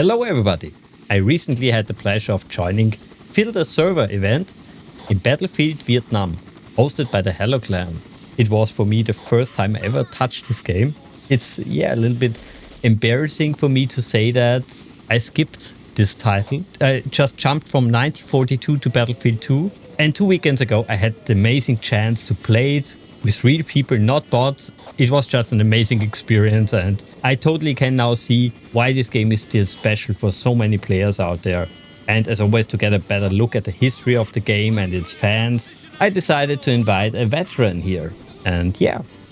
Hello everybody! I recently had the pleasure of joining Field a Server event in Battlefield Vietnam, hosted by the Hello Clan. It was for me the first time I ever touched this game. It's a little bit embarrassing for me to say that I skipped this title. I just jumped from 1942 to Battlefield 2, and 2 weekends ago I had the amazing chance to play it with real people, not bots. It was just an amazing experience, and I totally can now see why this game is still special for so many players out there. And as always, to get a better look at the history of the game and its fans, I decided to invite a veteran here. And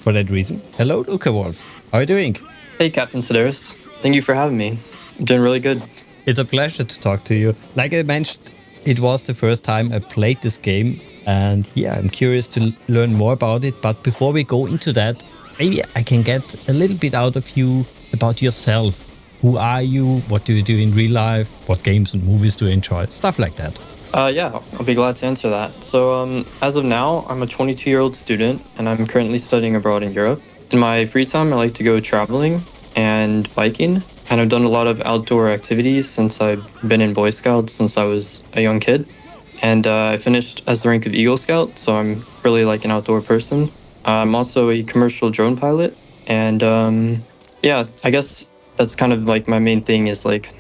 for that reason, hello LuccaWulf. How are you doing? Hey, Captain Sedaris. Thank you for having me. I'm doing really good. It's a pleasure to talk to you. Like I mentioned, it was the first time I played this game, and I'm curious to learn more about it. But before we go into that, maybe I can get a little bit out of you about yourself. Who are you? What do you do in real life? What games and movies do you enjoy? Stuff like that. Yeah, I'll be glad to answer that. So, as of now, I'm a 22-year-old student, and I'm currently studying abroad in Europe. In my free time, I like to go traveling and biking, and I've done a lot of outdoor activities since I've been in Boy Scouts since I was a young kid. And I finished as the rank of Eagle Scout, so I'm really like an outdoor person. I'm also a commercial drone pilot, and I guess that's kind of like my main thing is like,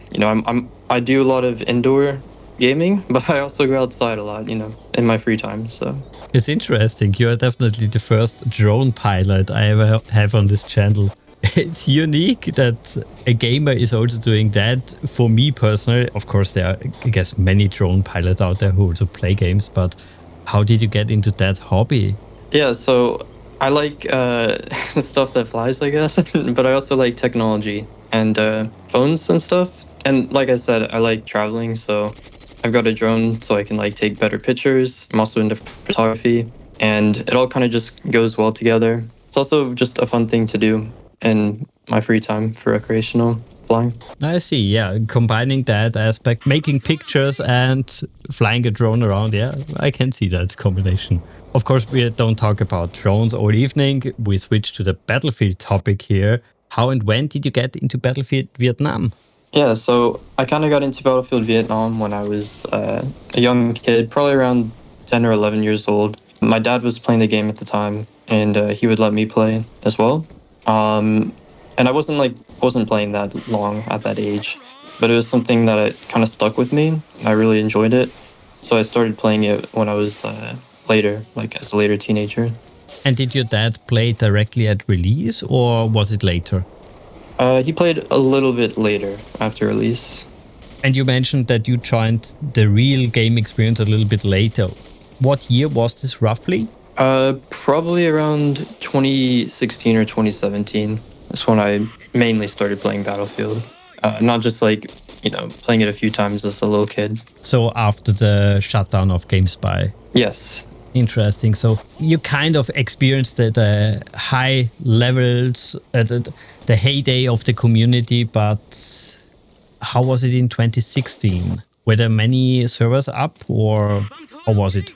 I do a lot of indoor gaming, but I also go outside a lot, in my free time. So it's interesting. You are definitely the first drone pilot I ever have on this channel. It's unique that a gamer is also doing that. For me personally, of course, there are, I guess, many drone pilots out there who also play games, but how did you get into that hobby? Yeah, so I like stuff that flies, I guess, but I also like technology and phones and stuff. And like I said, I like traveling, so I've got a drone so I can like take better pictures. I'm also into photography, and it all kind of just goes well together. It's also just a fun thing to do in my free time for recreational flying. I see, combining that aspect, making pictures and flying a drone around, I can see that combination. Of course, we don't talk about drones all evening. We switch to the Battlefield topic here. How and when did you get into Battlefield Vietnam? Yeah, so I kind of got into Battlefield Vietnam when I was a young kid, probably around 10 or 11 years old. My dad was playing the game at the time, and he would let me play as well. And I wasn't playing that long at that age, but it was something that it kind of stuck with me. I really enjoyed it, so I started playing it when I was later, like as a later teenager. And did your dad play directly at release, or was it later? He played a little bit later after release. And you mentioned that you joined the real game experience a little bit later. What year was this roughly? Probably around 2016 or 2017. That's when I mainly started playing Battlefield. Not just like, playing it a few times as a little kid. So after the shutdown of GameSpy? Yes. Interesting. So you kind of experienced the high levels, the heyday of the community, but how was it in 2016? Were there many servers up, or how was it?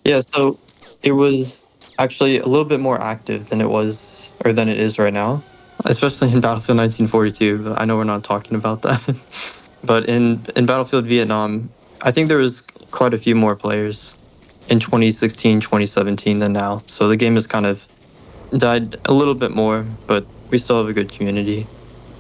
Yeah, so it was actually a little bit more active than it is right now, especially in Battlefield 1942, but I know we're not talking about that. But in Battlefield Vietnam, I think there was quite a few more players in 2016, 2017 than now. So the game has kind of died a little bit more, but we still have a good community.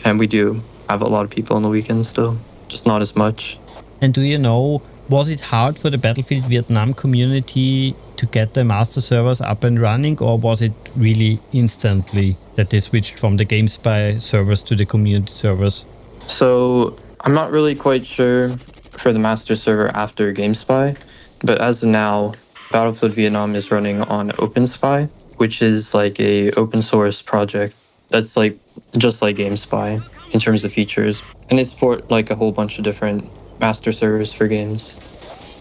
And we do have a lot of people on the weekends still, just not as much. And do you know, was it hard for the Battlefield Vietnam community to get the master servers up and running, or was it really instantly that they switched from the GameSpy servers to the community servers? So I'm not really quite sure for the master server after GameSpy, but as of now, Battlefield Vietnam is running on OpenSpy, which is like a open source project that's like just like GameSpy in terms of features, and they support like a whole bunch of different master servers for games.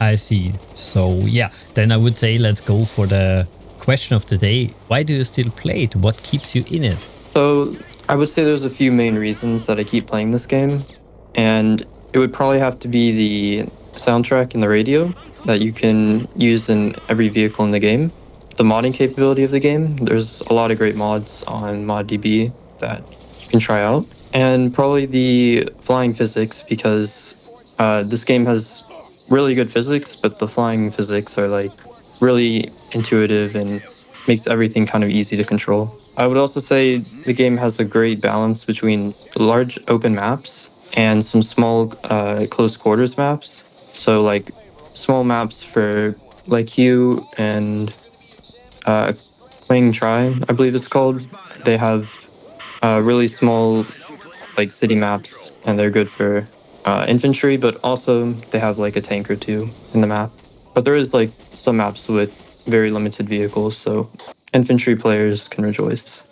I see. So then I would say let's go for the question of the day. Why do you still play it? What keeps you in it? So I would say there's a few main reasons that I keep playing this game, and it would probably have to be the soundtrack and the radio that you can use in every vehicle in the game. The modding capability of the game, there's a lot of great mods on ModDB that you can try out. and probably the flying physics because this game has really good physics, but the flying physics are like really intuitive and makes everything kind of easy to control. I would also say the game has a great balance between large open maps and some small close quarters maps. So like small maps for like you and uh, Cling Try, I believe it's called. They have really small like city maps, and they're good for infantry, but also they have like a tank or two in the map. But there is like some maps with very limited vehicles, so infantry players can rejoice.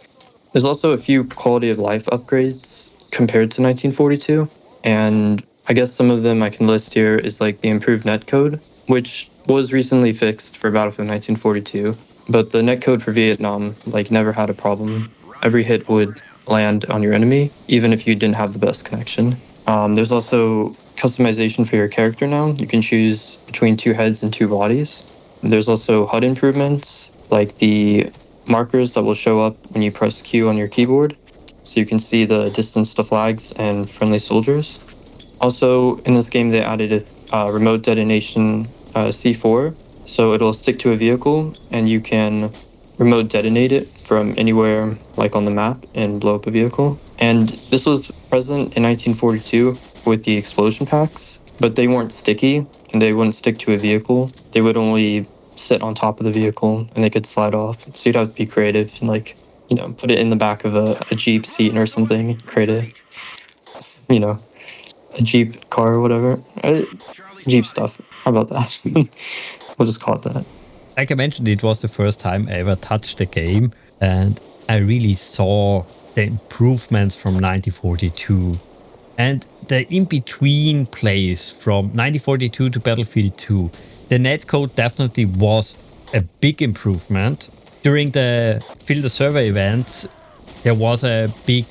There's also a few quality of life upgrades compared to 1942, and I guess some of them I can list here is like the improved netcode, which was recently fixed for Battlefield 1942, but the netcode for Vietnam like never had a problem. Every hit would land on your enemy, even if you didn't have the best connection. There's also customization for your character now. You can choose between two heads and two bodies. There's also HUD improvements, like the markers that will show up when you press Q on your keyboard, so you can see the distance to flags and friendly soldiers. Also, in this game, they added a remote detonation C4, so it'll stick to a vehicle and you can remote detonate it from anywhere, like on the map, and blow up a vehicle. And this was present in 1942 with the explosion packs, but they weren't sticky and they wouldn't stick to a vehicle. They would only sit on top of the vehicle and they could slide off. So you'd have to be creative and like, put it in the back of a Jeep seat or something and create you know, a Jeep car or whatever. Jeep stuff. How about that? We'll just call it that. Like I mentioned, it was the first time I ever touched the game, and I really saw the improvements from 1942. And the in-between plays from 1942 to Battlefield 2. The netcode definitely was a big improvement. During the Field the Server event, there was a big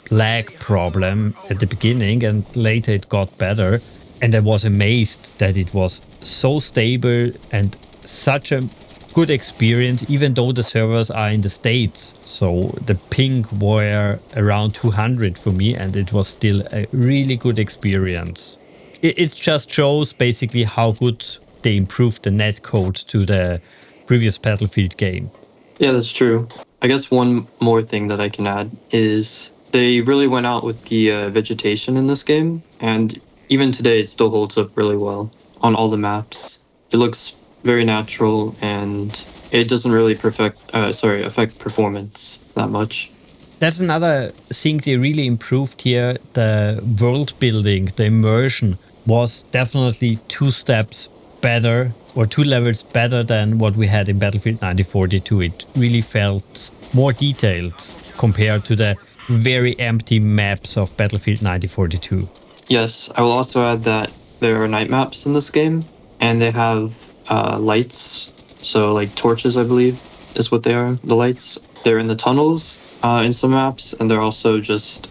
lag problem at the beginning, and later it got better. And I was amazed that it was so stable and such a good experience, even though the servers are in the States. So the ping were around 200 for me, and it was still a really good experience. It just shows basically how good they improved the netcode to the previous Battlefield game. Yeah, that's true. I guess one more thing that I can add is they really went out with the vegetation in this game, and even today it still holds up really well on all the maps. It looks very natural, and it doesn't really affect performance that much. That's another thing they really improved here. The world building, the immersion was definitely 2 steps better or 2 levels better than what we had in Battlefield 1942. It really felt more detailed compared to the very empty maps of Battlefield 1942. Yes, I will also add that there are night maps in this game, and they have lights. So, like torches, I believe, is what they are. The lights. They're in the tunnels in some maps, and they're also just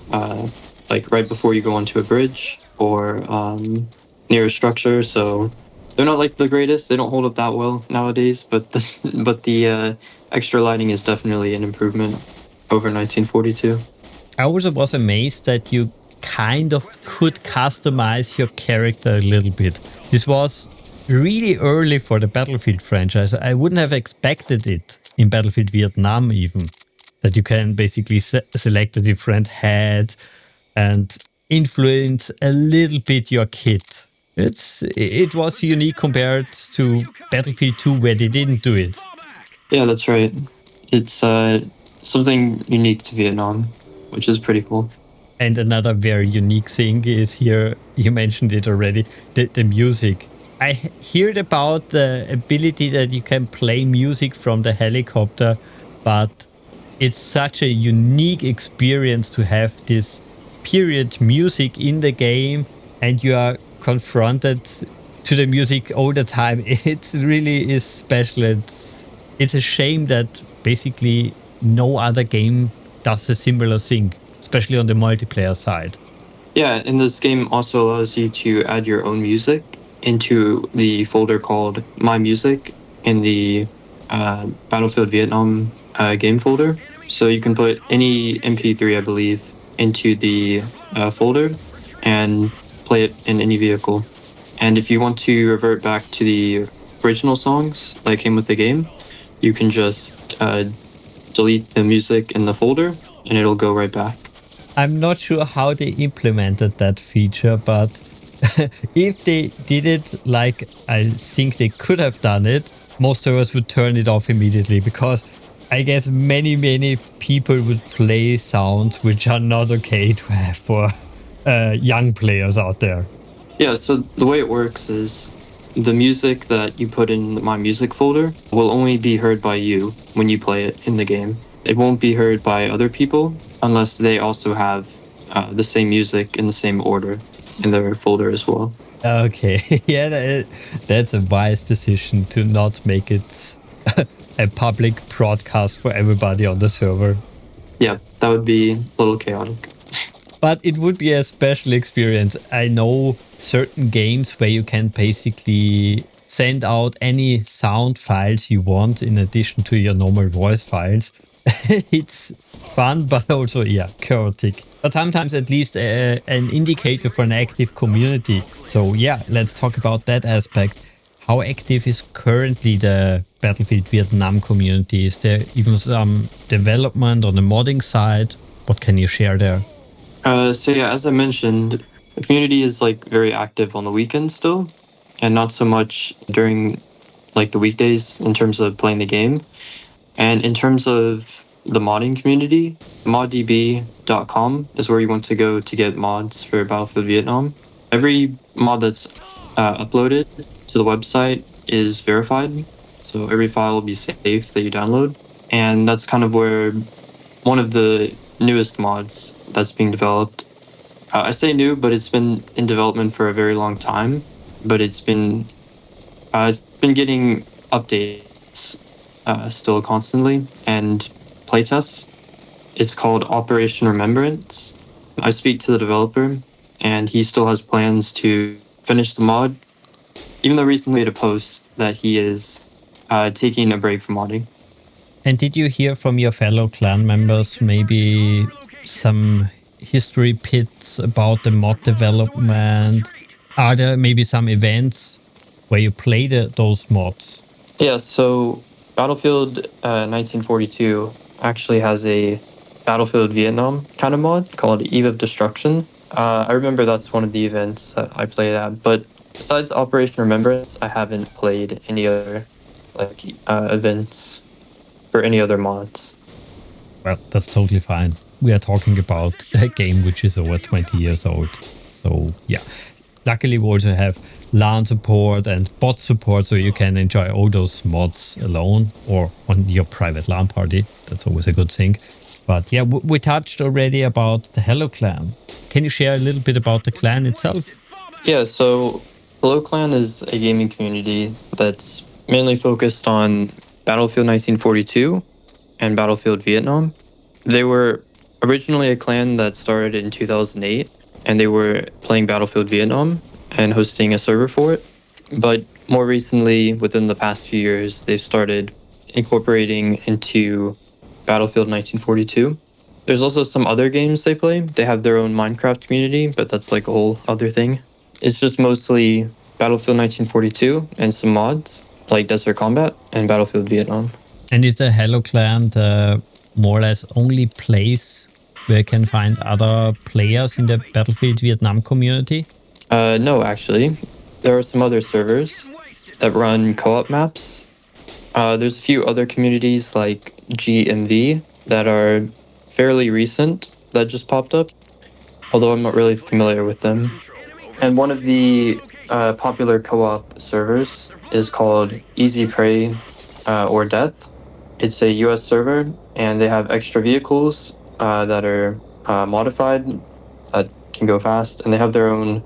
like right before you go onto a bridge or near a structure. So they're not like the greatest. They don't hold up that well nowadays, but the extra lighting is definitely an improvement over 1942. I also was amazed that you kind of could customize your character a little bit. This was really early for the Battlefield franchise. I wouldn't have expected it in Battlefield Vietnam even, that you can basically select a different head and influence a little bit your kit. It was unique compared to Battlefield 2 where they didn't do it. Yeah, that's right. It's something unique to Vietnam, which is pretty cool. And another very unique thing is here, you mentioned it already, the music. I heard about the ability that you can play music from the helicopter, but it's such a unique experience to have this period music in the game and you are confronted to the music all the time. It really is special. It's a shame that basically no other game does a similar thing, especially on the multiplayer side. Yeah, and this game also allows you to add your own music into the folder called My Music in the Battlefield Vietnam game folder. So you can put any MP3, I believe, into the folder and play it in any vehicle. And if you want to revert back to the original songs that came with the game, you can just delete the music in the folder and it'll go right back. I'm not sure how they implemented that feature, but if they did it like I think they could have done it, most servers would turn it off immediately because I guess many people would play sounds which are not okay to have for young players out there. Yeah, so the way it works is the music that you put in the My Music folder will only be heard by you when you play it in the game. It won't be heard by other people unless they also have the same music in the same order in their folder as well. Okay, yeah, that's a wise decision to not make it a public broadcast for everybody on the server. Yeah, that would be a little chaotic. But it would be a special experience. I know certain games where you can basically send out any sound files you want in addition to your normal voice files. It's fun, but also, yeah, chaotic. But sometimes at least an indicator for an active community. So yeah, let's talk about that aspect. How active is currently the Battlefield Vietnam community? Is there even some development on the modding side? What can you share there? So yeah, as I mentioned, the community is like very active on the weekends still, and not so much during like the weekdays in terms of playing the game. And in terms of the modding community, moddb.com is where you want to go to get mods for Battlefield Vietnam. Every mod that's uploaded to the website is verified, so every file will be safe that you download. And that's kind of where one of the newest mods that's being developed. I say new, but it's been in development for a very long time. But it's been getting updates still constantly and playtests. It's called Operation Remembrance. I speak to the developer, and he still has plans to finish the mod. Even though recently made a post that he is taking a break from modding. And did you hear from your fellow clan members maybe some history pits about the mod development? Are there maybe some events where you played those mods? Yeah, so Battlefield 1942 actually has a Battlefield Vietnam kind of mod called Eve of Destruction. I remember that's one of the events that I played at, but besides Operation Remembrance, I haven't played any other like events for any other mods. Well, that's totally fine. We are talking about a game which is over 20 years old. So yeah, luckily we also have LAN support and bot support, so you can enjoy all those mods alone or on your private LAN party. That's always a good thing. But yeah, we touched already about the Hello Clan. Can you share a little bit about the clan itself? Yeah, so Hello Clan is a gaming community that's mainly focused on Battlefield 1942 and Battlefield Vietnam. They were originally a clan that started in 2008, and they were playing Battlefield Vietnam and hosting a server for it. But more recently, within the past few years, they've started incorporating into Battlefield 1942. There's also some other games they play. They have their own Minecraft community, but that's like a whole other thing. It's just mostly Battlefield 1942 and some mods like Desert Combat and Battlefield Vietnam. And is the Hello Clan the more or less only place where you can find other players in the Battlefield Vietnam community? No, actually. There are some other servers that run co-op maps. There's a few other communities like GMV that are fairly recent that just popped up, although I'm not really familiar with them. And one of the popular co-op servers is called Easy Prey or Death. It's a US server, and they have extra vehicles that are modified that can go fast, and they have their own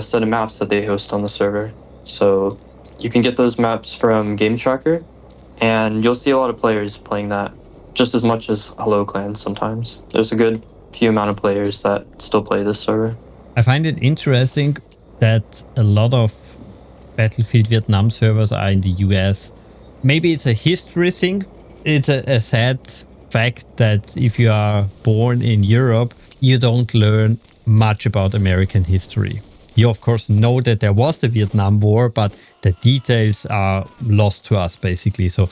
set of maps that they host on the server. So you can get those maps from Game Tracker, and you'll see a lot of players playing that just as much as Hello Clan sometimes. There's a good few amount of players that still play this server. I find it interesting that a lot of Battlefield Vietnam servers are in the US. Maybe it's a history thing. It's a sad fact that if you are born in Europe, you don't learn much about American history. You, of course, know that there was the Vietnam War, but the details are lost to us, basically. So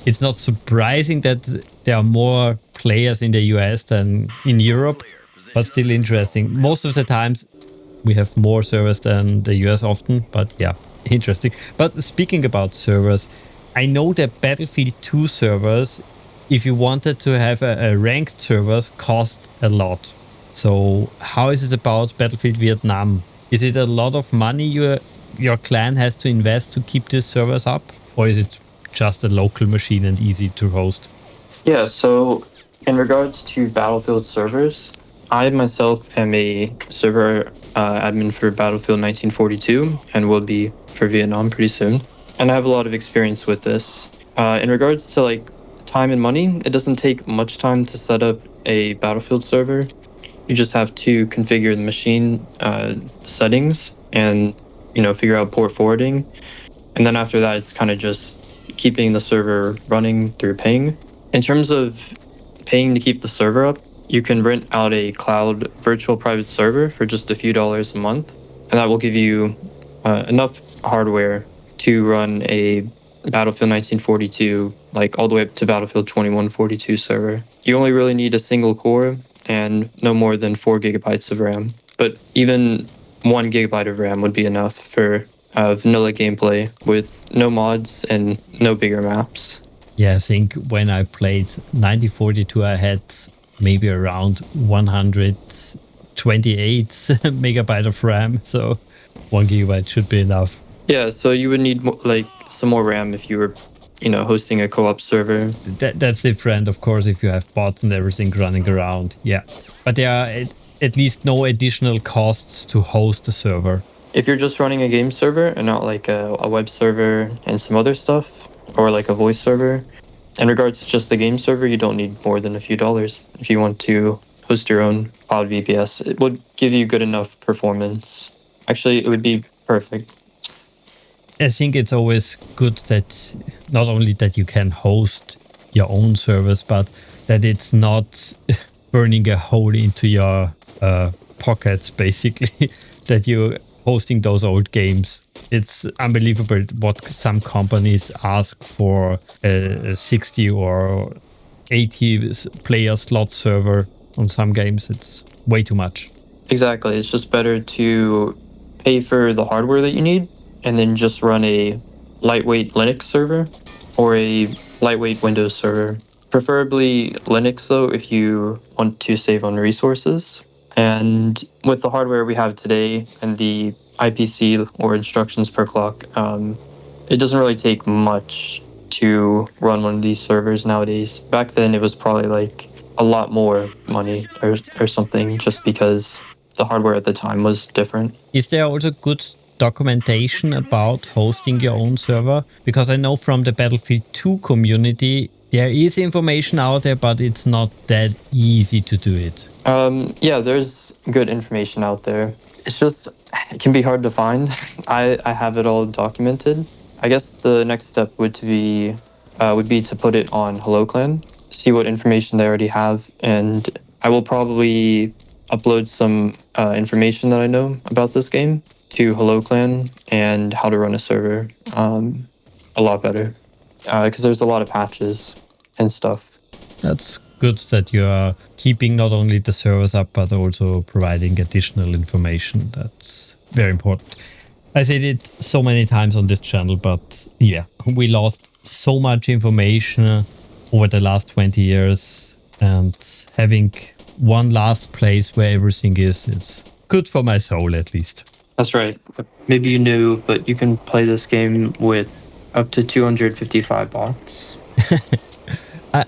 it's not surprising that there are more players in the US than in Europe, but still interesting. Most of the times, we have more servers than the US often, but yeah, interesting. But speaking about servers, I know that Battlefield 2 servers, if you wanted to have a ranked servers, cost a lot. So how is it about Battlefield Vietnam? Is it a lot of money your clan has to invest to keep these servers up? Or is it just a local machine and easy to host? Yeah, so in regards to Battlefield servers, I myself am a server admin for Battlefield 1942 and will be for Vietnam pretty soon. And I have a lot of experience with this. In regards to like time and money, it doesn't take much time to set up a Battlefield server. You just have to configure the machine settings and figure out port forwarding. And then after that, it's kind of just keeping the server running through ping. In terms of paying to keep the server up, you can rent out a cloud virtual private server for just a few dollars a month, and that will give you enough hardware to run a Battlefield 1942, like all the way up to Battlefield 2142 server. You only really need a single core and no more than 4 gigabytes of RAM. But even 1 gigabyte of RAM would be enough for vanilla gameplay with no mods and no bigger maps. Yeah, I think when I played 1942, I had maybe around 128 megabyte of RAM. So 1 gigabyte should be enough. Yeah, so you would need like some more RAM if you were, hosting a co-op server. That's different, of course, if you have bots and everything running around. Yeah, but there are at least no additional costs to host the server. If you're just running a game server and not like a web server and some other stuff, or like a voice server, in regards to just the game server, you don't need more than a few dollars. If you want to host your own cloud VPS, it would give you good enough performance. Actually, it would be perfect. I think it's always good that not only that you can host your own servers, but that it's not burning a hole into your pockets, basically, that you're hosting those old games. It's unbelievable what some companies ask for a 60 or 80 player slot server on some games. It's way too much. Exactly. It's just better to pay for the hardware that you need and then just run a lightweight Linux server or a lightweight Windows server. Preferably Linux, though, if you want to save on resources. And with the hardware we have today and the IPC or instructions per clock, it doesn't really take much to run one of these servers nowadays. Back then, it was probably like a lot more money or something just because the hardware at the time was different. Is there also good documentation about hosting your own server? Because I know from the Battlefield 2 community, there is information out there, but it's not that easy to do it. Yeah, there's good information out there. It's just, it can be hard to find. I have it all documented. I guess the next step would be to put it on HelloClan, see what information they already have, and I will probably upload some information that I know about this game to HelloClan and how to run a server a lot better because there's a lot of patches and stuff. That's good that you are keeping not only the servers up, but also providing additional information. That's very important. I said it so many times on this channel, but yeah, we lost so much information over the last 20 years, and having one last place where everything is good for my soul, at least. That's right. Maybe you knew, but you can play this game with up to 255 bots.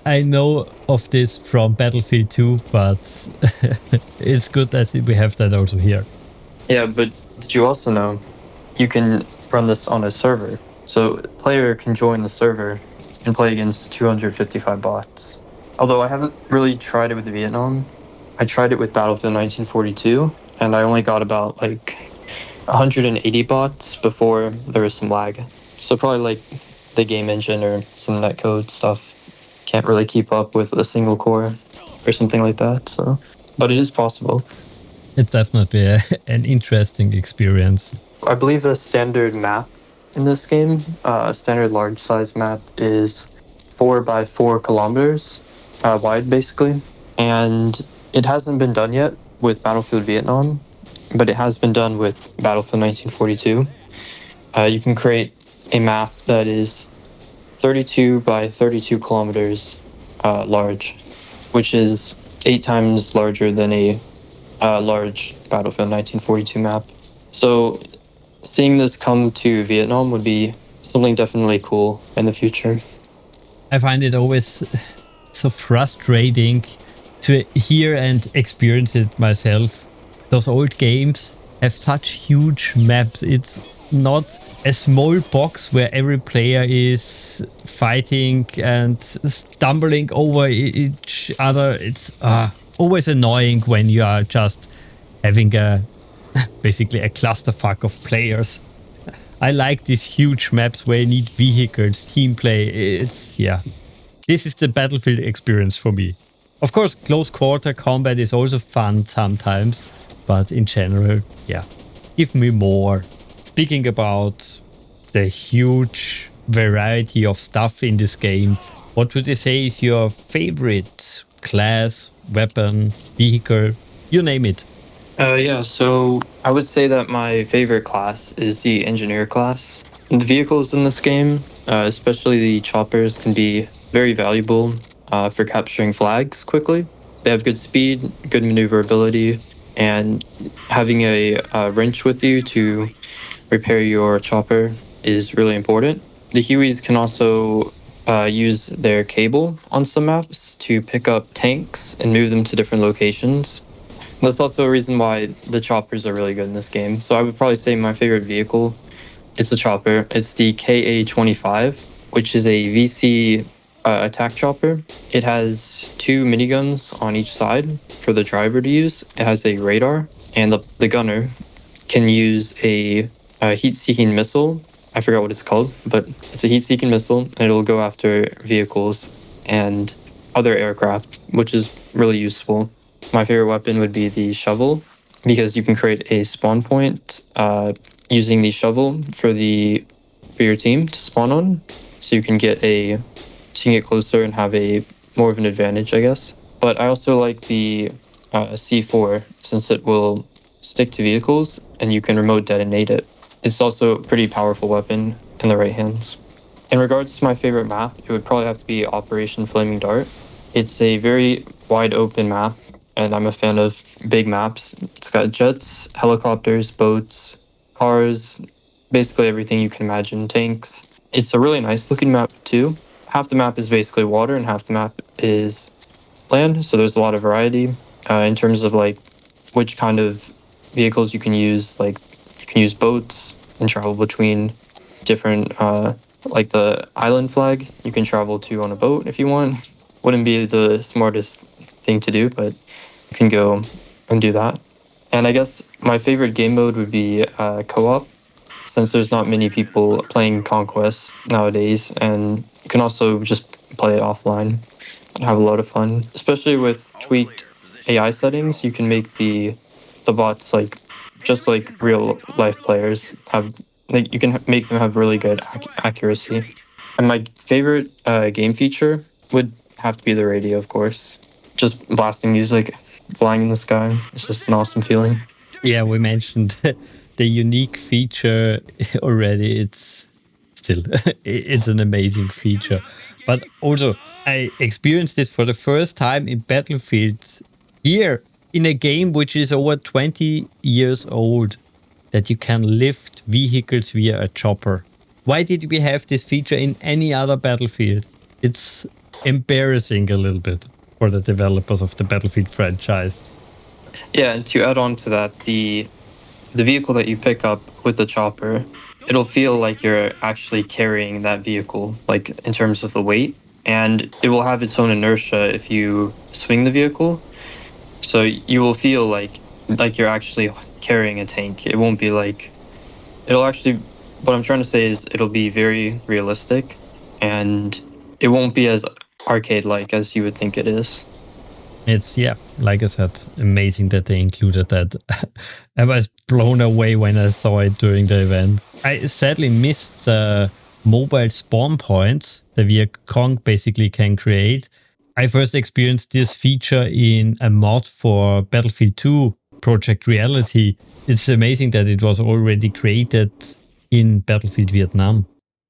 I know of this from Battlefield 2, but it's good that we have that also here. Yeah, but did you also know you can run this on a server? So a player can join the server and play against 255 bots. Although I haven't really tried it with Vietnam. I tried it with Battlefield 1942, and I only got about like 180 bots before there was some lag. So probably like the game engine or some netcode stuff can't really keep up with a single core or something like that. So but it is possible. It's definitely an interesting experience. I believe a standard map in this game, a standard large size map, is 4 by 4 kilometers wide, basically. And it hasn't been done yet with Battlefield Vietnam, but it has been done with Battlefield 1942. You can create a map that is 32 by 32 kilometers large, which is 8 times larger than a large Battlefield 1942 map. So seeing this come to Vietnam would be something definitely cool in the future. I find it always so frustrating to hear and experience it myself. Those old games have such huge maps. It's not a small box where every player is fighting and stumbling over each other. It's always annoying when you are just having a basically a clusterfuck of players. I like these huge maps where you need vehicles, team play. It's, yeah, this is the Battlefield experience for me. Of course, close quarter combat is also fun sometimes, but in general, yeah, give me more. Speaking about the huge variety of stuff in this game, what would you say is your favorite class, weapon, vehicle, you name it? Yeah, so I would say that my favorite class is the engineer class. The vehicles in this game, especially the choppers, can be very valuable for capturing flags quickly. They have good speed, good maneuverability, and having a wrench with you to repair your chopper is really important. The Hueys can also use their cable on some maps to pick up tanks and move them to different locations. That's also a reason why the choppers are really good in this game. So I would probably say my favorite vehicle is a chopper. It's the KA-25, which is a VC attack chopper. It has 2 miniguns on each side for the driver to use. It has a radar, and the gunner can use a heat-seeking missile. I forgot what it's called, but it's a heat-seeking missile, and it'll go after vehicles and other aircraft, which is really useful. My favorite weapon would be the shovel, because you can create a spawn point using the shovel for your team to spawn on, so you can get closer and have a more of an advantage, I guess. But I also like the C4, since it will stick to vehicles and you can remote detonate it. It's also a pretty powerful weapon in the right hands. In regards to my favorite map, it would probably have to be Operation Flaming Dart. It's a very wide open map, and I'm a fan of big maps. It's got jets, helicopters, boats, cars, basically everything you can imagine, tanks. It's a really nice looking map too. Half the map is basically water and half the map is land, so there's a lot of variety in terms of like which kind of vehicles you can use. Like you can use boats and travel between different like the island flag you can travel to on a boat if you want. Wouldn't be the smartest thing to do, but you can go and do that. And I guess my favorite game mode would be co-op, since there's not many people playing Conquest nowadays, and you can also just play it offline and have a lot of fun. Especially with tweaked AI settings, you can make the bots like just like real life players have. Like you can make them have really good accuracy. And my favorite game feature would have to be the radio, of course. Just blasting music, flying in the sky. It's just an awesome feeling. Yeah, we mentioned the unique feature already. It's still it's an amazing feature. But also I experienced it for the first time in Battlefield here in a game which is over 20 years old, that you can lift vehicles via a chopper. Why did we have this feature in any other Battlefield? It's embarrassing a little bit for the developers of the Battlefield franchise. Yeah, and to add on to that, the vehicle that you pick up with the chopper, it'll feel like you're actually carrying that vehicle, like in terms of the weight, and it will have its own inertia if you swing the vehicle. So you will feel like you're actually carrying a tank. It won't be like it'll actually. What I'm trying to say is it'll be very realistic, and it won't be as arcade-like as you would think it is. It's, yeah, like I said, amazing that they included that. I was blown away when I saw it during the event. I sadly missed the mobile spawn points that Vietcong basically can create. I first experienced this feature in a mod for Battlefield 2 Project Reality. It's amazing that it was already created in Battlefield Vietnam,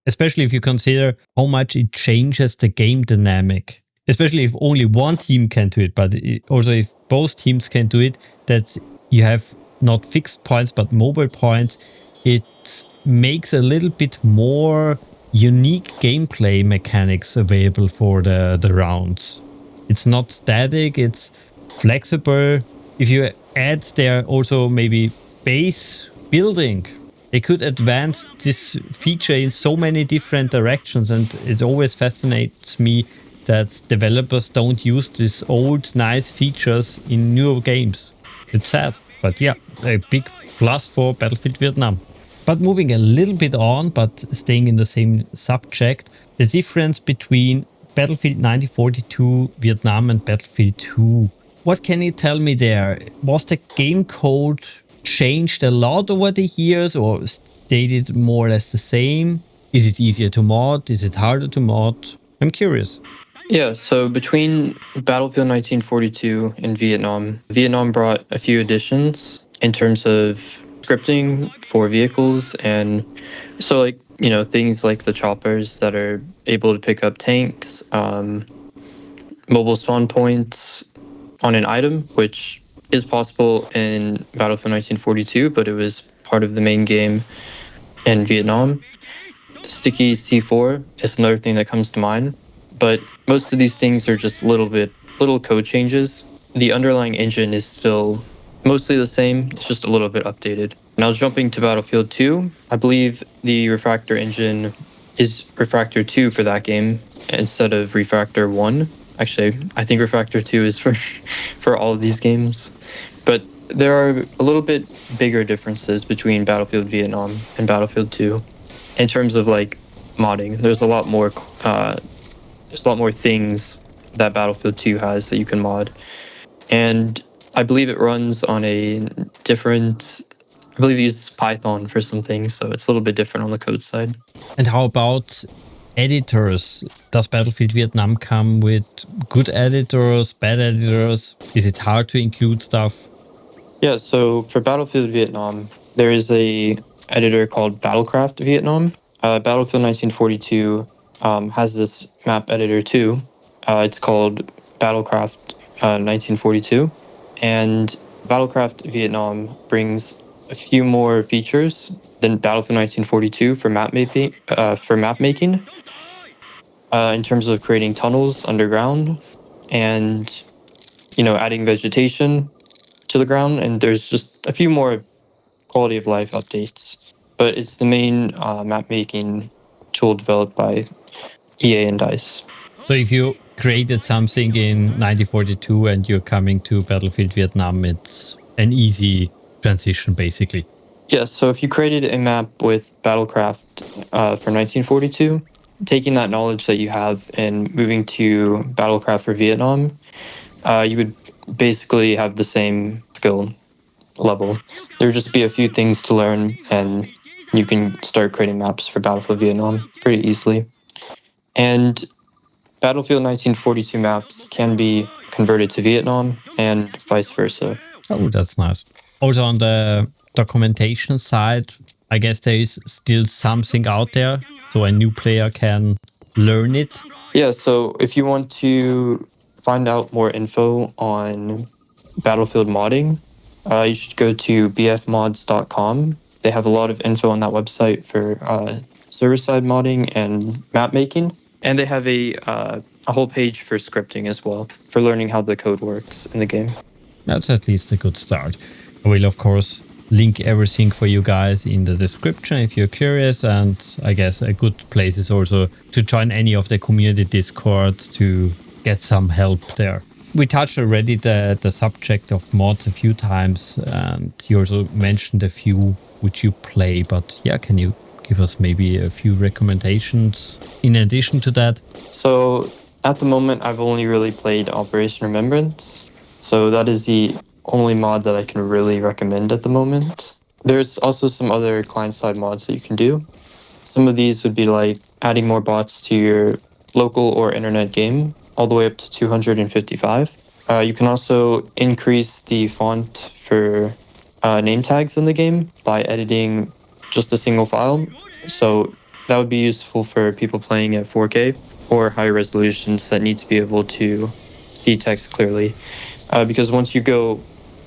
especially if you consider how much it changes the game dynamic. Especially if only one team can do it, but also if both teams can do it, that you have not fixed points but mobile points, it makes a little bit more unique gameplay mechanics available for the rounds. It's not static, it's flexible. If you add there also maybe base building, they could advance this feature in so many different directions, and it always fascinates me that developers don't use these old nice features in newer games. It's sad, but yeah, a big plus for Battlefield Vietnam. But moving a little bit on, but staying in the same subject, the difference between Battlefield 1942 Vietnam and Battlefield 2. What can you tell me there? Was the game code changed a lot over the years or stayed it more or less the same? Is it easier to mod? Is it harder to mod? I'm curious. Yeah, so between Battlefield 1942 and Vietnam, Vietnam brought a few additions in terms of scripting for vehicles, and so like, you know, things like the choppers that are able to pick up tanks, mobile spawn points on an item, which is possible in Battlefield 1942, but it was part of the main game in Vietnam. Sticky C4 is another thing that comes to mind, but most of these things are just little code changes. The underlying engine is still mostly the same, it's just a little bit updated. Now jumping to Battlefield 2, I believe the Refractor engine is Refractor 2 for that game instead of Refractor 1. Actually, I think Refractor 2 is for for all of these games. But there are a little bit bigger differences between Battlefield Vietnam and Battlefield 2 in terms of like modding. There's a lot more things that Battlefield 2 has that you can mod. And I believe it runs on a different, I believe it uses Python for some things, so it's a little bit different on the code side. And how about editors? Does Battlefield Vietnam come with good editors, bad editors? Is it hard to include stuff? Yeah, so for Battlefield Vietnam, there is a editor called Battlecraft Vietnam. Battlefield 1942 has this map editor too. It's called Battlecraft 1942, and Battlecraft Vietnam brings a few more features than Battlefield 1942 for map mapping. In terms of creating tunnels underground, and adding vegetation to the ground, and there's just a few more quality of life updates. But it's the main map making tool developed by EA and DICE. So if you created something in 1942 and you're coming to Battlefield Vietnam, it's an easy transition basically. Yeah, so if you created a map with Battlecraft for 1942, taking that knowledge that you have and moving to Battlecraft for Vietnam, you would basically have the same skill level. There would just be a few things to learn, and you can start creating maps for Battlefield Vietnam pretty easily. And Battlefield 1942 maps can be converted to Vietnam and vice versa. Oh, that's nice. Also on the documentation side, I guess there is still something out there so a new player can learn it. Yeah, so if you want to find out more info on Battlefield modding, you should go to bfmods.com. They have a lot of info on that website for server-side modding and map making, and they have a whole page for scripting as well, for learning how the code works in the game. That's at least a good start. I will, of course, link everything for you guys in the description if you're curious, and I guess a good place is also to join any of the community discords to get some help there. We touched already the subject of mods a few times, and you also mentioned a few which you play, but yeah, can you give us maybe a few recommendations in addition to that? So At the moment, I've only really played Operation Remembrance, so that is the only mod that I can really recommend at the moment. There's also some other client-side mods that you can do. Some of these would be like adding more bots to your local or internet game, all the way up to 255. You can also increase the font for name tags in the game by editing just a single file. So that would be useful for people playing at 4K or higher resolutions that need to be able to see text clearly. Because once you go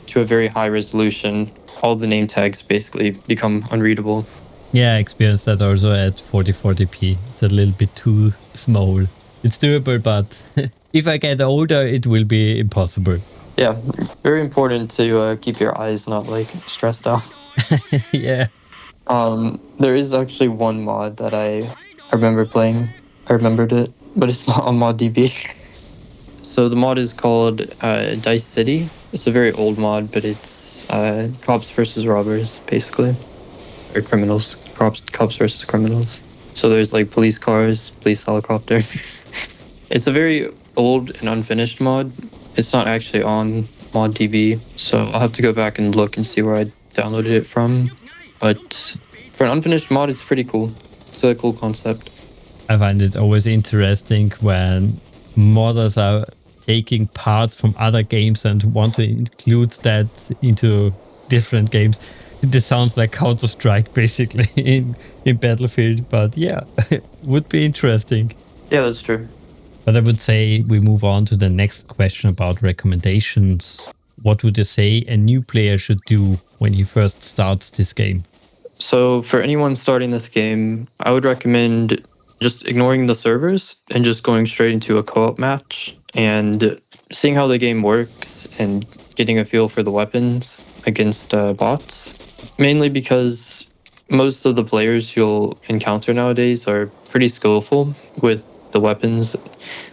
to a very high resolution, all the name tags basically become unreadable. Yeah, I experienced that also at 4040p. It's a little bit too small. It's doable, but if I get older, it will be impossible. Yeah, very important to keep your eyes not like stressed out. Yeah. There is actually one mod that I remember playing. I remembered it, but it's not on ModDB. So the mod is called Dice City. It's a very old mod, but it's cops versus robbers, basically, or criminals. Cops versus criminals. So there's like police cars, police helicopter. It's a very old and unfinished mod. It's not actually on ModDB, so I'll have to go back and look and see where I downloaded it from. But for an unfinished mod, it's pretty cool. It's a cool concept. I find it always interesting when modders are taking parts from other games and want to include that into different games. This sounds like Counter-Strike basically in Battlefield, but yeah, would be interesting. Yeah, that's true. But I would say we move on to the next question about recommendations. What would you say a new player should do when he first starts this game? So for anyone starting this game, I would recommend just ignoring the servers and just going straight into a co-op match and seeing how the game works and getting a feel for the weapons against bots. Mainly because most of the players you'll encounter nowadays are pretty skillful with the weapons,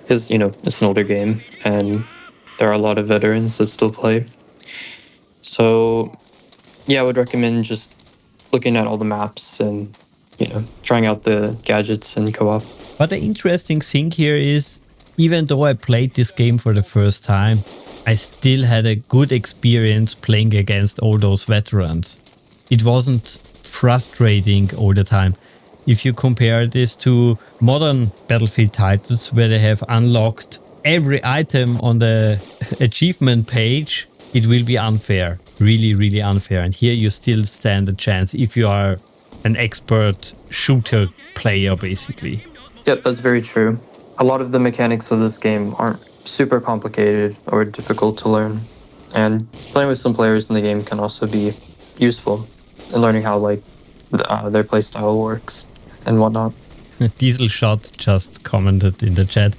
because it's an older game and there are a lot of veterans that still play. So yeah, I would recommend just looking at all the maps and trying out the gadgets and co-op. But the interesting thing here is, even though I played this game for the first time, I still had a good experience playing against all those veterans. It wasn't frustrating all the time. If you compare this to modern Battlefield titles where they have unlocked every item on the achievement page, it will be unfair. Really, really unfair. And here you still stand a chance if you are an expert shooter player, basically. Yep, that's very true. A lot of the mechanics of this game aren't super complicated or difficult to learn. And playing with some players in the game can also be useful in learning how their playstyle works and whatnot. Diesel Shot just commented in the chat.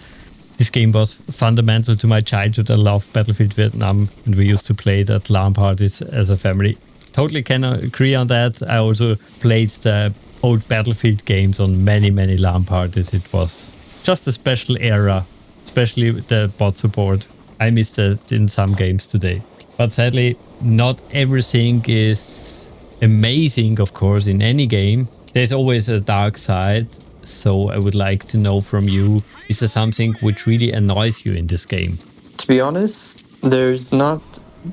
This game was fundamental to my childhood. I loved Battlefield Vietnam and we used to play it at LAN parties as a family. Totally can agree on that. I also played the old Battlefield games on many, many LAN parties. It was just a special era, especially with the bot support. I missed it in some games today. But sadly, not everything is amazing, of course, in any game. There's always a dark side. So I would like to know from you, is there something which really annoys you in this game? To be honest, there's not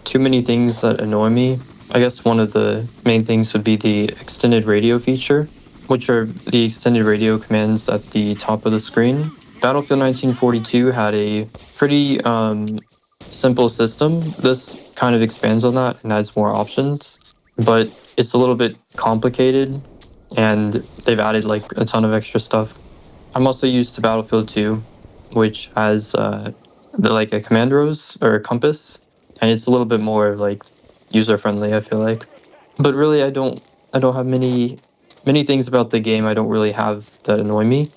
too many things that annoy me. I guess one of the main things would be the extended radio feature, which are the extended radio commands at the top of the screen. Battlefield 1942 had a pretty simple system. This kind of expands on that and adds more options, but it's a little bit complicated and they've added like a ton of extra stuff. I'm also used to Battlefield 2, which has like a command rose or a compass, and it's a little bit more like user friendly, I feel like. But really, I don't have many things about the game I don't really have that annoy me,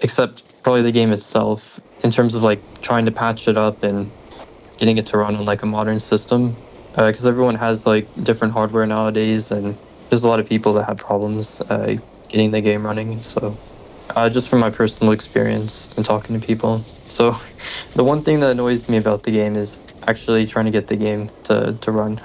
except probably the game itself in terms of like trying to patch it up and getting it to run on like a modern system, because everyone has like different hardware nowadays, and there's a lot of people that have problems getting the game running. So just from my personal experience and talking to people. So the one thing that annoys me about the game is actually trying to get the game to run.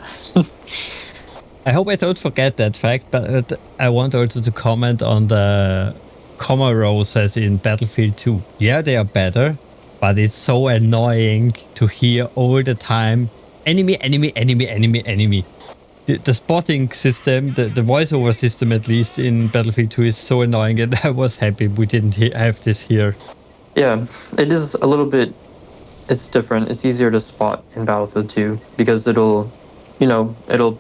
I hope I don't forget that fact, but I want also to comment on the comma rows as in Battlefield 2. Yeah, they are better, but it's so annoying to hear all the time enemy, enemy, enemy, enemy, enemy. The spotting system, the voiceover system at least in Battlefield 2 is so annoying, and I was happy we didn't have this here. Yeah, it is a little bit. It's different. It's easier to spot in Battlefield 2 because it'll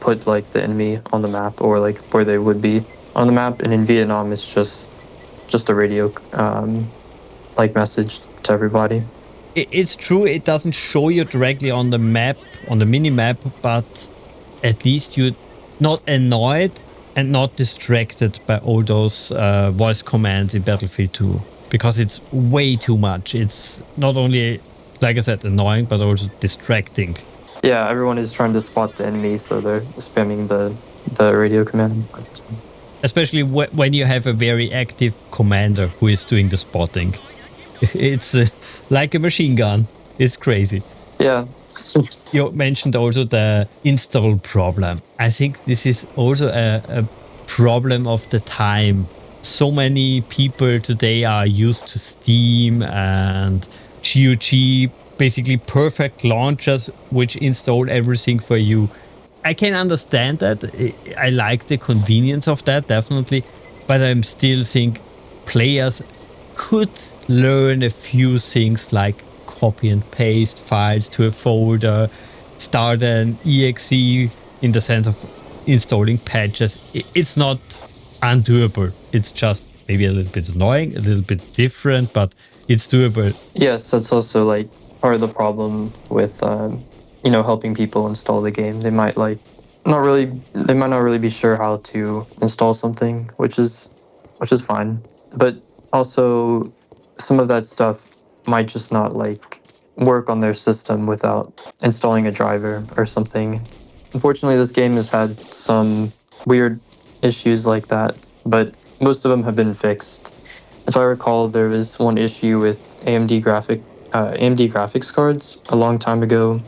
put like the enemy on the map or like where they would be on the map. And in Vietnam, it's just a radio like message to everybody. It's true, it doesn't show you directly on the map, on the mini map, but at least you're not annoyed and not distracted by all those voice commands in Battlefield 2, because it's way too much. It's not only, like I said, annoying, but also distracting. Yeah, everyone is trying to spot the enemy, so they're spamming the radio command. Especially when you have a very active commander who is doing the spotting. It's like a machine gun. It's crazy. Yeah. You mentioned also the install problem. I think this is also a problem of the time. So many people today are used to Steam and GOG, basically perfect launchers which install everything for you. I can understand that. I like the convenience of that, definitely. But I'm still think players could learn a few things like copy and paste files to a folder, start an exe in the sense of installing patches. It's not undoable. It's just maybe a little bit annoying, a little bit different, but it's doable. Yes, that's also like part of the problem with helping people install the game. They might not really be sure how to install something, which is fine. But also some of that stuff might just not like work on their system without installing a driver or something. Unfortunately, this game has had some weird issues like that, but most of them have been fixed. If I recall, there was one issue with AMD graphics cards a long time ago.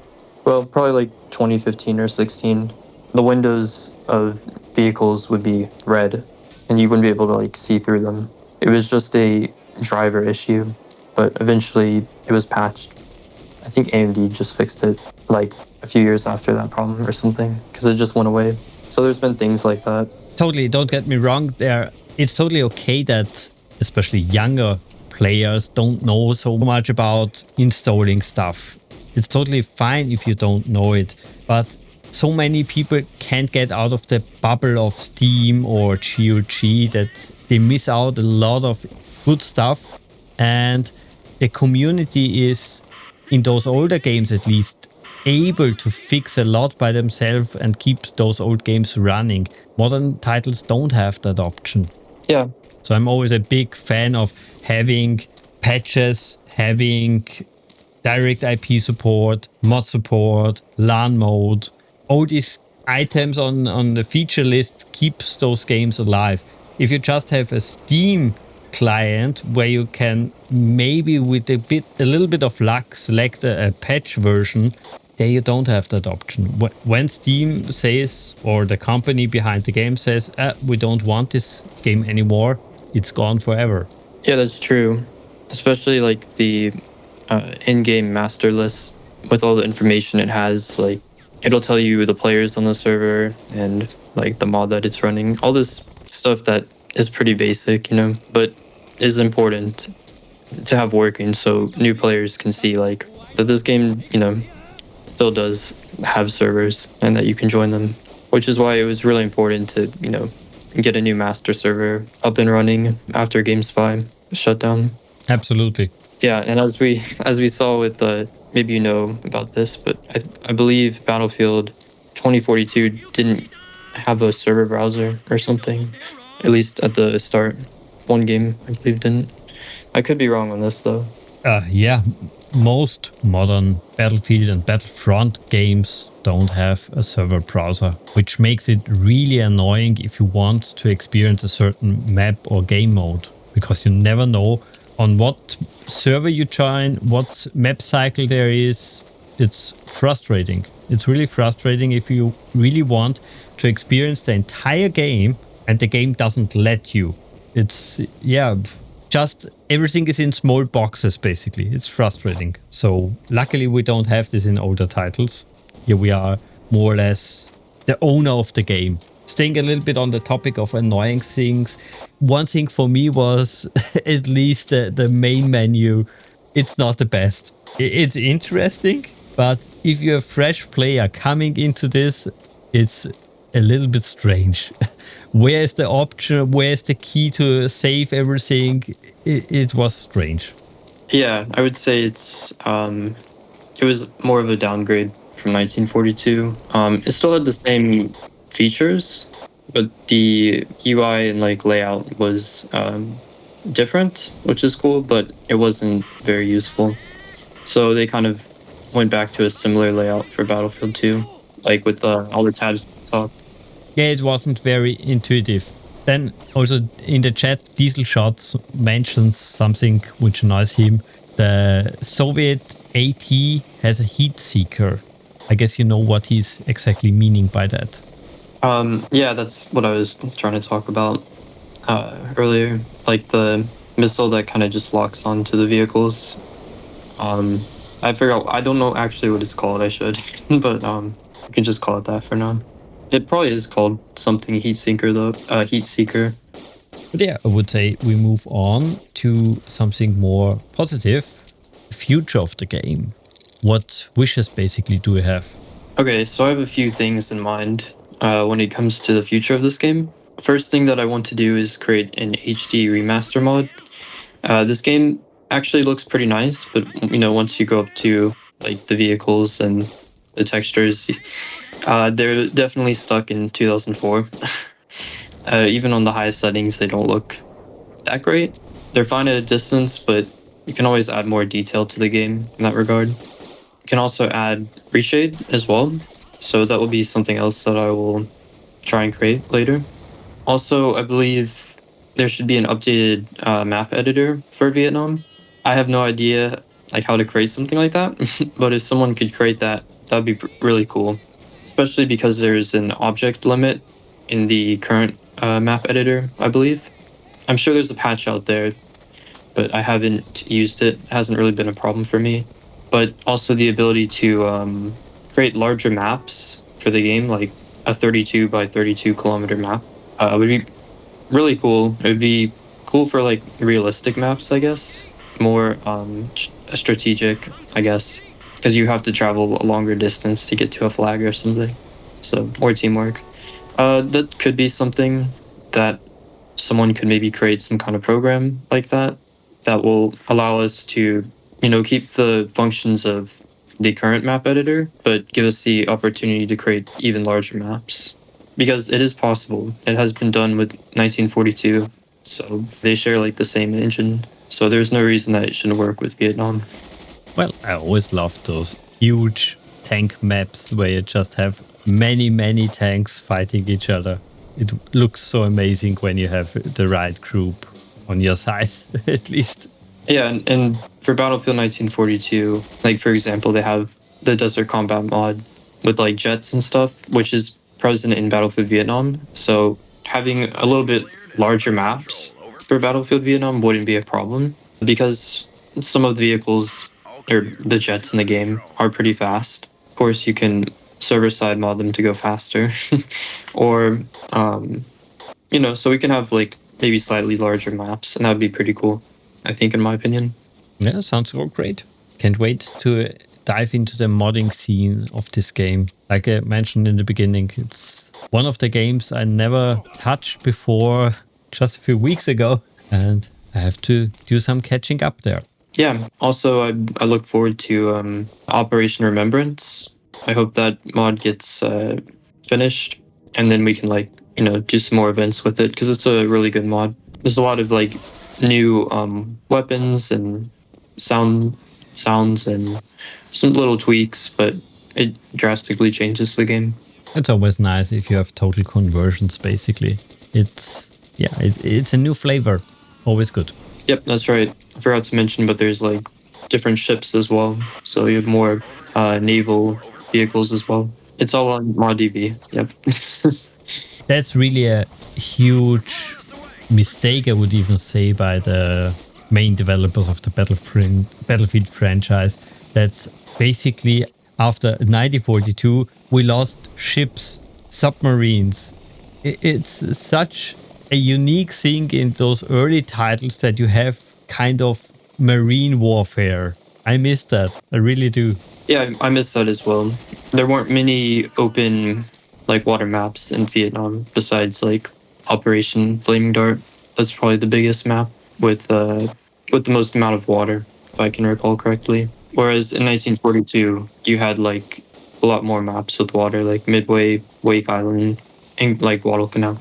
Well, probably like 2015 or 16. The windows of vehicles would be red, and you wouldn't be able to like see through them. It was just a driver issue, but eventually it was patched. I think AMD just fixed it like a few years after that problem or something, because it just went away. So there's been things like that. Totally, don't get me wrong there. It's totally okay that especially younger players don't know so much about installing stuff. It's totally fine if you don't know it, but so many people can't get out of the bubble of Steam or GOG that they miss out a lot of good stuff. And the community is, in those older games at least, able to fix a lot by themselves and keep those old games running. Modern titles don't have that option. Yeah. So I'm always a big fan of having patches, having direct IP support, mod support, LAN mode. All these items on the feature list keeps those games alive. If you just have a Steam client where you can maybe with a little bit of luck select a patch version, there you don't have that option. When Steam says, or the company behind the game says, we don't want this game anymore, it's gone forever. Yeah, that's true. Especially like the in-game master list with all the information it has. Like it'll tell you the players on the server and like the mod that it's running. All this stuff that is pretty basic, but is important to have working so new players can see like that this game, still does have servers and that you can join them, which is why it was really important to, get a new master server up and running after GameSpy shut down. Absolutely. Yeah, and as we saw with maybe you know about this, but I believe Battlefield 2042 didn't have a server browser or something, at least at the start. One game I believe didn't. I could be wrong on this though. Yeah, most modern Battlefield and Battlefront games don't have a server browser, which makes it really annoying if you want to experience a certain map or game mode, because you never know on what server you join, what map cycle there is. It's frustrating. It's really frustrating if you really want to experience the entire game and the game doesn't let you. It's, yeah, just everything is in small boxes, basically. It's frustrating. So luckily we don't have this in older titles. Here we are more or less the owner of the game. Staying a little bit on the topic of annoying things, one thing for me was at least the main menu. It's not the best. It's interesting, but if you're a fresh player coming into this, it's a little bit strange. Where is the option? Where is the key to save everything? It was strange. Yeah, I would say it was more of a downgrade from 1942. It still had the same features, but the UI and like layout was different, which is cool, but it wasn't very useful. So they kind of went back to a similar layout for Battlefield 2, like with all the tabs on top. Yeah, it wasn't very intuitive. Then also in the chat, Diesel Shots mentions something which annoys him. The Soviet AT has a heat seeker. I guess you know what he's exactly meaning by that. Yeah, that's what I was trying to talk about earlier, like the missile that kind of just locks onto the vehicles. I forgot. I don't know actually what it's called. I should, but you can just call it that for now. It probably is called something heat seeker though. Heat seeker. But yeah, I would say we move on to something more positive. Future of the game. What wishes basically do we have? Okay, so I have a few things in mind when it comes to the future of this game. First thing that I want to do is create an HD remaster mod. This game actually looks pretty nice, but once you go up to like the vehicles and the textures, they're definitely stuck in 2004. Even on the highest settings, they don't look that great. They're fine at a distance, but you can always add more detail to the game in that regard. You can also add reshade as well, so that will be something else that I will try and create later. Also, I believe there should be an updated map editor for Vietnam. I have no idea like how to create something like that, but if someone could create that, that'd be really cool. Especially because there's an object limit in the current map editor, I believe. I'm sure there's a patch out there, but I haven't used it. It hasn't really been a problem for me. But also the ability to create larger maps for the game, like a 32 by 32 kilometer map, would be really cool. It would be cool for like realistic maps, I guess. More strategic, I guess, because you have to travel a longer distance to get to a flag or something. So, or teamwork. That could be something that someone could maybe create some kind of program like that that will allow us to, keep the functions of the current map editor, but give us the opportunity to create even larger maps. Because it is possible. It has been done with 1942, so they share like the same engine. So there's no reason that it shouldn't work with Vietnam. Well, I always love those huge tank maps where you just have many, many tanks fighting each other. It looks so amazing when you have the right group on your side, at least. Yeah, and for Battlefield 1942, like for example, they have the Desert Combat mod with like jets and stuff, which is present in Battlefield Vietnam. So having a little bit larger maps for Battlefield Vietnam wouldn't be a problem because some of the vehicles or the jets in the game are pretty fast. Of course, you can server side mod them to go faster, or so we can have like maybe slightly larger maps, and that would be pretty cool. I think, in my opinion. Yeah, sounds all great. Can't wait to dive into the modding scene of this game. Like I mentioned in the beginning, it's one of the games I never touched before just a few weeks ago, and I have to do some catching up there. Yeah. Also, I look forward to Operation Remembrance. I hope that mod gets finished, and then we can do some more events with it because it's a really good mod. There's a lot of like new weapons and sounds and some little tweaks, but it drastically changes the game. It's always nice if you have total conversions, basically. It's a new flavor. Always good. Yep, that's right. I forgot to mention, but there's like different ships as well. So you have more naval vehicles as well. It's all on ModDB. Yep. That's really a huge mistake, I would even say, by the main developers of the Battlefield franchise, that basically after 1942 we lost ships, submarines. It's such a unique thing in those early titles that you have kind of marine warfare. I miss that. I really do. Yeah, I miss that as well. There weren't many open like water maps in Vietnam besides like Operation Flaming Dart. That's probably the biggest map with the most amount of water, if I can recall correctly. Whereas in 1942, you had like a lot more maps with water, like Midway, Wake Island, and like Guadalcanal.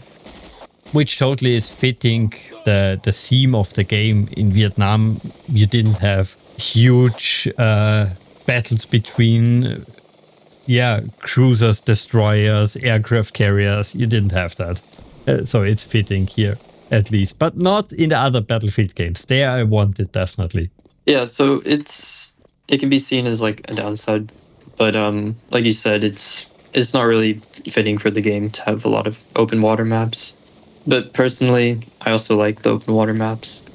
Which totally is fitting the theme of the game. In Vietnam, you didn't have huge battles between cruisers, destroyers, aircraft carriers. You didn't have that. So it's fitting here, at least. But not in the other Battlefield games. There I want it, definitely. Yeah, so it can be seen as like a downside, but like you said, it's not really fitting for the game to have a lot of open water maps. But personally, I also like the open water maps.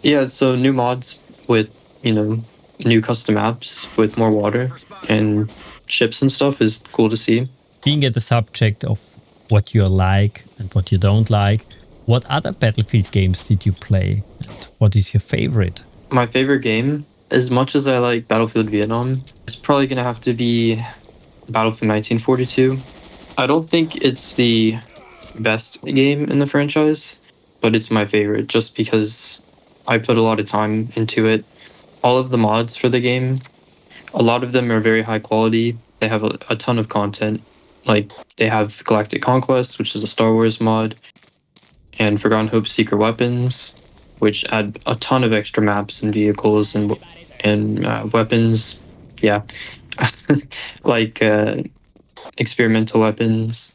Yeah, so new mods with, you know, new custom maps with more water and ships and stuff is cool to see. Being at the subject of what you like and what you don't like, what other Battlefield games did you play? And what is your favorite? My favorite game, as much as I like Battlefield Vietnam, it's probably gonna have to be Battlefield 1942. I don't think it's the best game in the franchise, but it's my favorite just because I put a lot of time into it. All of the mods for the game, a lot of them are very high quality. They have a ton of content. Like they have Galactic Conquest, which is a Star Wars mod, and Forgotten Hope Secret Weapons, which add a ton of extra maps and vehicles and weapons. Yeah, like experimental weapons.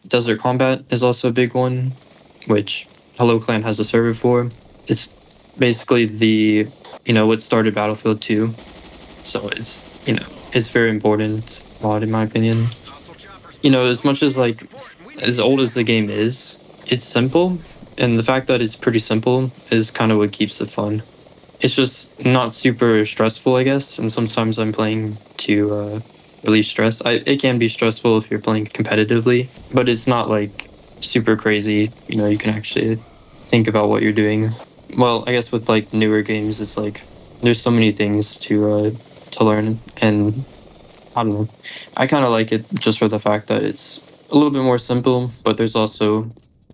Desert Combat is also a big one, which Hello Clan has a server for. It's basically the, you know, what started Battlefield 2. So it's, you know, it's very important mod in my opinion. You know, as much as like as old as the game is, it's simple, and the fact that it's pretty simple is kind of what keeps it fun. It's just not super stressful, I guess, and sometimes I'm playing to relieve stress. It can be stressful if you're playing competitively, but it's not like super crazy. You know, you can actually think about what you're doing. Well, I guess with like newer games, it's like there's so many things to learn, and I don't know. I kind of like it just for the fact that it's a little bit more simple, but there's also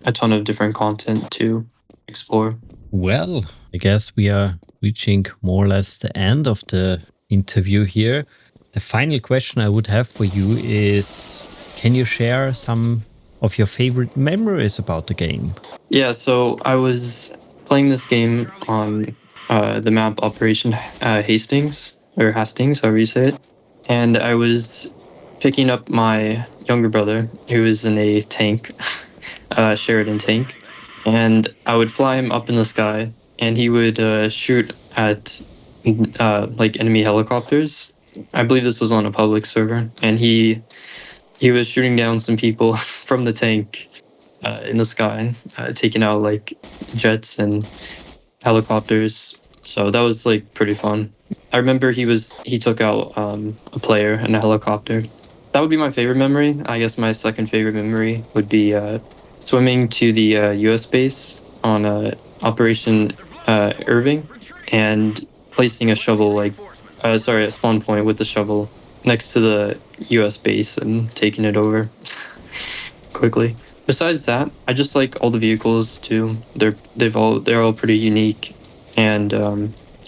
a ton of different content to explore. Well, I guess we are reaching more or less the end of the interview here. The final question I would have for you is, can you share some of your favorite memories about the game? Yeah, so I was playing this game on the map Operation Hastings, or Hastings, however you say it. And I was picking up my younger brother, who was in a tank, Sheridan tank. And I would fly him up in the sky, and he would shoot at like enemy helicopters. I believe this was on a public server, and he was shooting down some people from the tank in the sky, taking out like jets and helicopters. So that was like pretty fun. I remember he took out a player in a helicopter. That would be my favorite memory. I guess my second favorite memory would be swimming to the U.S. base on Operation Irving and placing a shovel a spawn point with the shovel next to the U.S. base and taking it over quickly. Besides that, I just like all the vehicles too. They're all pretty unique, and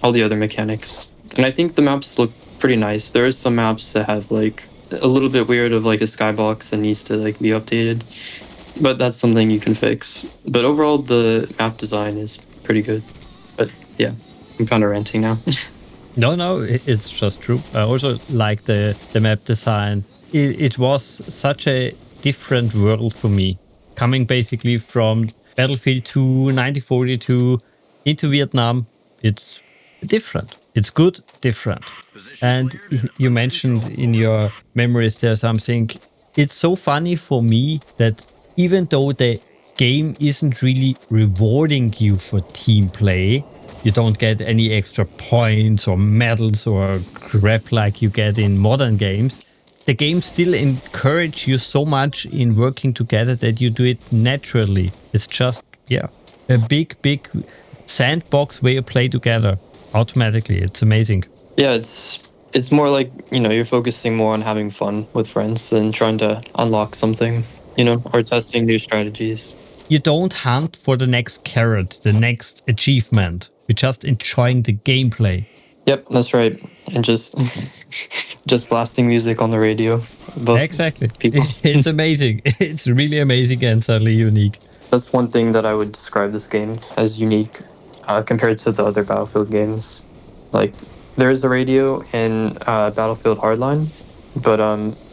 all the other mechanics. And I think the maps look pretty nice. There are some maps that have like a little bit weird of like a skybox that needs to like be updated, but that's something you can fix. But overall, the map design is pretty good. But yeah, I'm kind of ranting now. No, it's just true. I also like the map design. It was such a different world for me. Coming basically from Battlefield 2, 1942 into Vietnam, it's different. It's good, different. And you mentioned in your memories there something. It's so funny for me that even though the game isn't really rewarding you for team play. You don't get any extra points or medals or crap like you get in modern games. The game still encourages you so much in working together that you do it naturally. It's just, yeah, a big sandbox where you play together automatically. It's amazing. Yeah, it's more like, you're focusing more on having fun with friends than trying to unlock something, or testing new strategies. You don't hunt for the next carrot, the next achievement. You're just enjoying the gameplay. Yep, that's right. And just just blasting music on the radio above Exactly. people. It's amazing. It's really amazing and certainly unique. That's one thing that I would describe this game as unique compared to the other Battlefield games. Like, there is the radio in Battlefield Hardline, but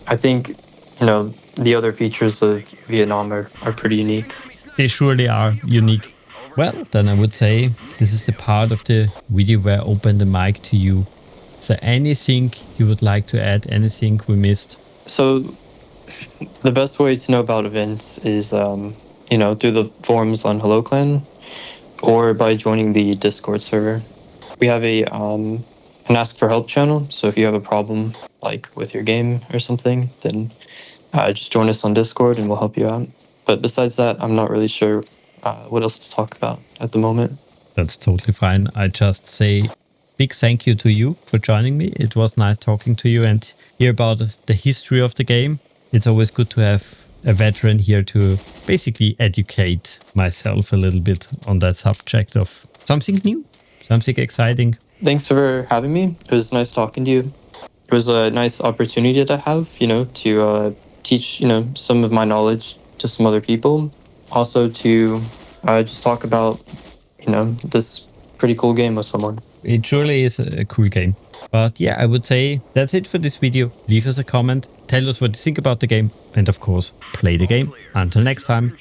I think, the other features of Vietnam are pretty unique. They surely are unique. Well, then I would say this is the part of the video where I open the mic to you. Is there anything you would like to add? Anything we missed? So, the best way to know about events is, through the forums on HelloClan or by joining the Discord server. We have an ask for help channel. So if you have a problem like with your game or something, then just join us on Discord and we'll help you out. But besides that, I'm not really sure what else to talk about at the moment. That's totally fine. I just say big thank you to you for joining me. It was nice talking to you and hear about the history of the game. It's always good to have a veteran here to basically educate myself a little bit on that subject of something new, something exciting. Thanks for having me. It was nice talking to you. It was a nice opportunity to have, to teach, some of my knowledge to some other people. Also to just talk about, this pretty cool game with someone. It surely is a cool game. But yeah, I would say that's it for this video. Leave us a comment, tell us what you think about the game, and of course, play the game. Until next time.